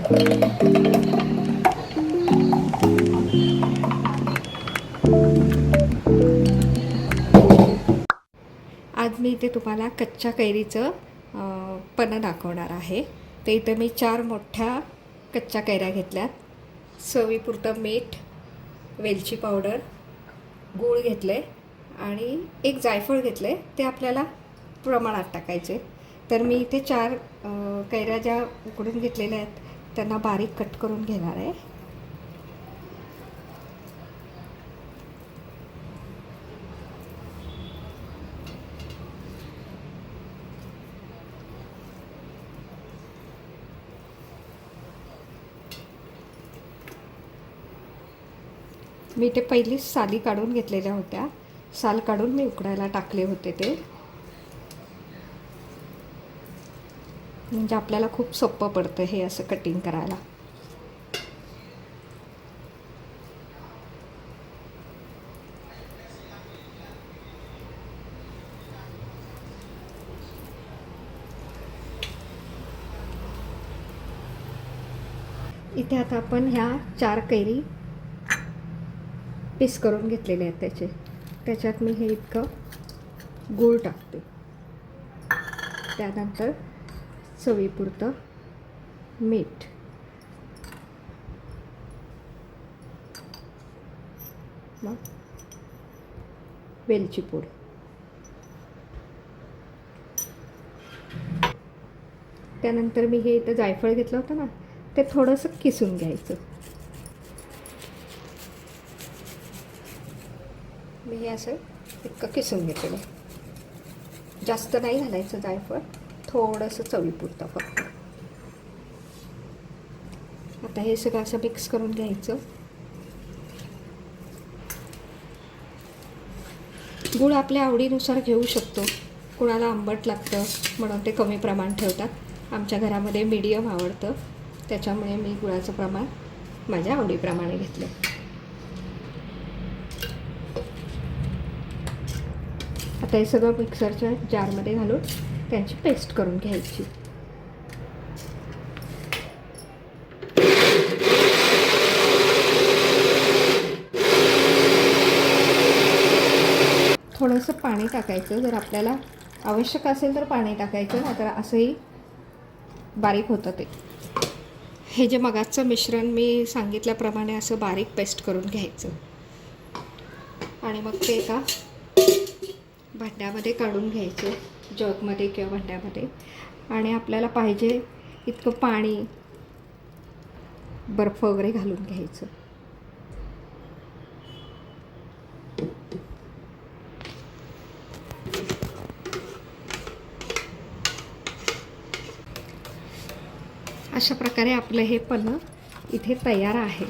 आज मी इथे तुम्हाला कच्च्या कैरीचं पन्ह दाखवणार आहे. तर इथे मी 4 मोठ्या कच्च्या कैऱ्या घेतल्यात, चवीपुरतं मीठ, वेलची पावडर, गूळ घेतले आणि एक जायफळ घेतले. ते आपल्याला प्रमाणात टाकायचे. तर मी इथे 4 कैऱ्या ज्या उकडून घेतलेल्या आहेत त्यांना बारीक कट करून घेणार आहे. मी ते पहिलीच साली काढून घेतलेल्या होत्या. साल काढून मी उकडायला टाकले होते ते, म्हणजे आपल्याला खूप सोपं पडतं हे असं कटिंग करायला. इथे आता आपण ह्या 4 कैरी पीस करून घेतलेले आहेत. त्याच्यात मी हे इतकं गूळ टाकते. त्यानंतर चवीपुरतं मीठ, मग वेलची पूड, त्यानंतर मी हे इथं जायफळ घेतलं होतं ना, ते थोडंसं किसून घ्यायचं. मी हे असं इतकं किसून घेतलेलं. जास्त नाही घालायचं जायफळ, थोडंसं चवीपुरतं फक्त. आता हे सगळं असं मिक्स करून घ्यायचं. गूळ आपल्या आवडीनुसार घेऊ शकतो. कुणाला आंबट लागतं म्हणून ते कमी प्रमाण ठेवतात. आमच्या घरामध्ये मीडियम आवडतं, त्याच्यामुळे मी गुळाचं प्रमाण माझ्या आवडीप्रमाणे घेतलं. आता हे सगळं मिक्सरच्या जारमध्ये घालून त्यांची पेस्ट करून घ्यायची. थोडंसं पाणी टाकायचं, जर आपल्याला आवश्यक असेल तर पाणी टाकायचं, नाहीतर असंही बारीक होतं ते. हे जे मगाचं मिश्रण मी सांगितल्याप्रमाणे असं बारीक पेस्ट करून घ्यायचं आणि मग ते एका भांड्यामध्ये काढून घ्यायचं, जगमध्ये किंवा भांड्यामध्ये. आणि आपल्याला पाहिजे इतकं पाणी, बर्फ वगैरे घालून घ्यायचं. अशा प्रकारे आपलं हे पन्ह इथे तयार आहे.